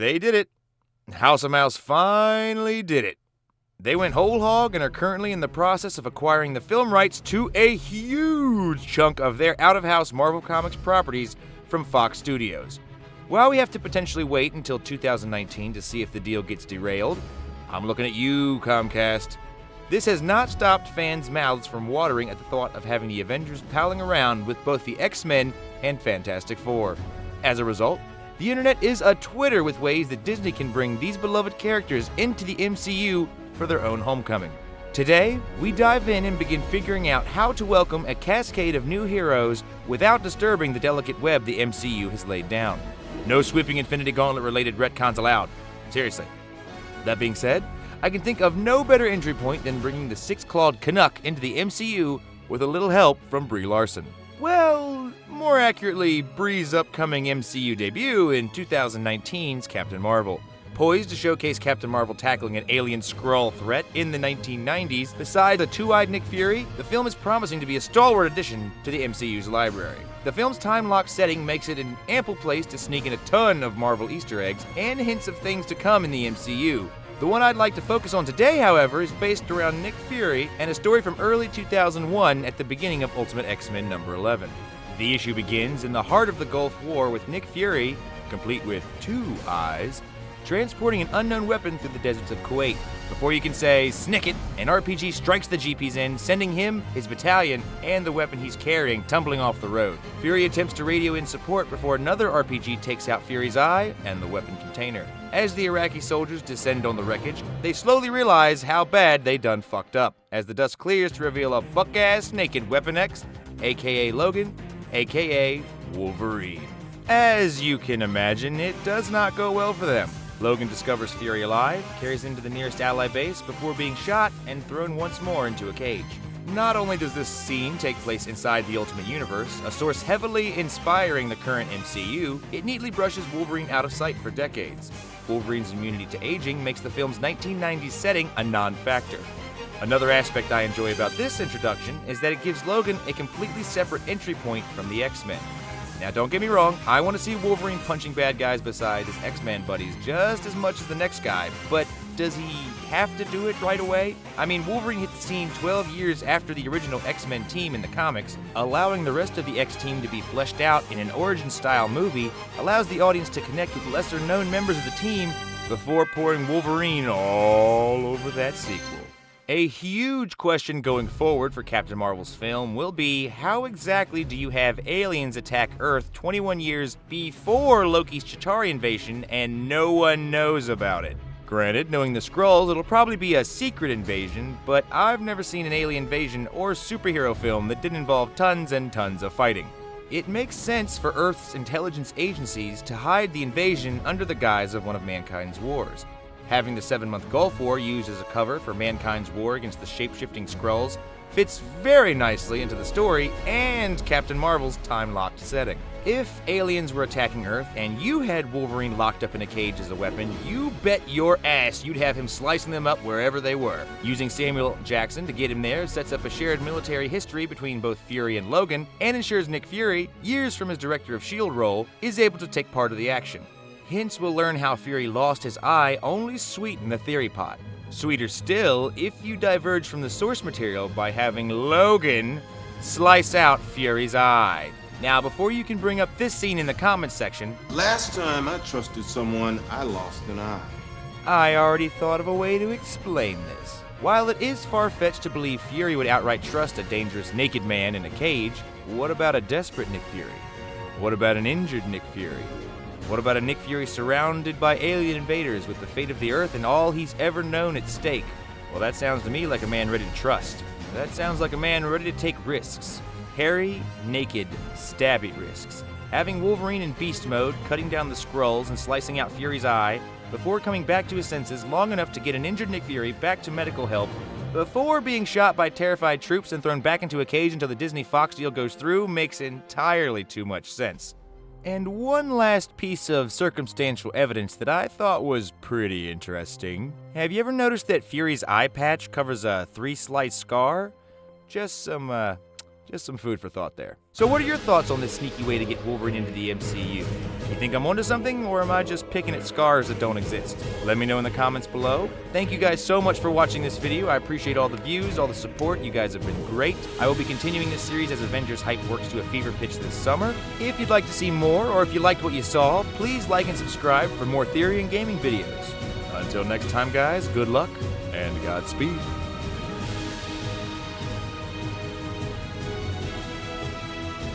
They did it. House of Mouse finally did it. They went whole hog and are currently in the process of acquiring the film rights to a huge chunk of their out-of-house Marvel Comics properties from Fox Studios. While we have to potentially wait until 2019 to see if the deal gets derailed, I'm looking at you, Comcast. This has not stopped fans' mouths from watering at the thought of having the Avengers palling around with both the X-Men and Fantastic Four. As a result, the internet is a-Twitter with ways that Disney can bring these beloved characters into the MCU for their own homecoming. Today, we dive in and begin figuring out how to welcome a cascade of new heroes without disturbing the delicate web the MCU has laid down. No sweeping Infinity Gauntlet-related retcons allowed. Seriously. That being said, I can think of no better entry point than bringing the six-clawed Canuck into the MCU with a little help from Brie Larson. Well, more accurately, Brie's upcoming MCU debut in 2019's Captain Marvel. Poised to showcase Captain Marvel tackling an alien SKRULL threat in the 1990s, beside the two-eyed Nick Fury, the film is promising to be a stalwart addition to the MCU's library. The film's time-locked setting makes it an ample place to sneak in a ton of Marvel Easter eggs and hints of things to come in the MCU. The one I'd like to focus on today, however, is based around Nick Fury and a story from early 2001 at the beginning of Ultimate X-Men number 11. The issue begins in the heart of the Gulf War with Nick Fury, complete with two eyes, transporting an unknown weapon through the deserts of Kuwait. Before you can say, "Snick it," an RPG strikes the Jeep he's in, sending him, his battalion, and the weapon he's carrying tumbling off the road. Fury attempts to radio in support before another RPG takes out Fury's eye and the weapon container. As the Iraqi soldiers descend on the wreckage, they slowly realize how bad they done fucked up, as the dust clears to reveal a buck-ass naked Weapon X, aka Logan, aka Wolverine. As you can imagine, it does not go well for them. Logan discovers Fury alive, carries him to the nearest ally base before being shot and thrown once more into a cage. Not only does this scene take place inside the Ultimate Universe, a source heavily inspiring the current MCU, it neatly brushes Wolverine out of sight for decades. Wolverine's immunity to aging makes the film's 1990s setting a non-factor. Another aspect I enjoy about this introduction is that it gives Logan a completely separate entry point from the X-Men. Now don't get me wrong, I want to see Wolverine punching bad guys beside his X-Men buddies just as much as the next guy, but does he have to do it right away? I mean, Wolverine hit the scene 12 years after the original X-Men team in the comics. Allowing the rest of the X-Team to be fleshed out in an origin-style movie allows the audience to connect with lesser-known members of the team before pouring Wolverine all over that sequel. A huge question going forward for Captain Marvel's film will be, how exactly do you have aliens attack Earth 21 years before Loki's Chitauri invasion and no one knows about it? Granted, knowing the SKRULLs, it'll probably be a secret invasion, but I've never seen an alien invasion or superhero film that didn't involve tons and tons of fighting. It makes sense for Earth's intelligence agencies to hide the invasion under the guise of one of mankind's wars. Having the 7-month Gulf War used as a cover for mankind's war against the shape-shifting SKRULLs fits very nicely into the story and Captain Marvel's time-locked setting. If aliens were attacking Earth and you had Wolverine locked up in a cage as a weapon, you bet your ass you'd have him slicing them up wherever they were. Using Samuel Jackson to get him there sets up a shared military history between both Fury and Logan and ensures Nick Fury, years from his Director of S.H.I.E.L.D. role, is able to take part of the action. Hence, we'll learn how Fury lost his eye only sweeten the theory pot. Sweeter still, if you diverge from the source material by having Logan slice out Fury's eye. Now, before you can bring up this scene in the comments section, last time I trusted someone, I lost an eye. I already thought of a way to explain this. While it is far-fetched to believe Fury would outright trust a dangerous naked man in a cage, what about a desperate Nick Fury? What about an injured Nick Fury? What about a Nick Fury surrounded by alien invaders with the fate of the Earth and all he's ever known at stake? Well, that sounds to me like a man ready to trust. That sounds like a man ready to take risks. Hairy, naked, stabby risks. Having Wolverine in beast mode, cutting down the SKRULLs and slicing out Fury's eye, before coming back to his senses long enough to get an injured Nick Fury back to medical help, before being shot by terrified troops and thrown back into a cage until the Disney-Fox deal goes through, makes entirely too much sense. And one last piece of circumstantial evidence that I thought was pretty interesting. Have you ever noticed that Fury's eye patch covers a 3-slice scar? Just some food for thought there. So what are your thoughts on this sneaky way to get Wolverine into the MCU? You think I'm onto something, or am I just picking at scars that don't exist? Let me know in the comments below. Thank you guys so much for watching this video. I appreciate all the views, all the support. You guys have been great. I will be continuing this series as Avengers hype works to a fever pitch this summer. If you'd like to see more, or if you liked what you saw, please like and subscribe for more theory and gaming videos. Until next time, guys, good luck and Godspeed.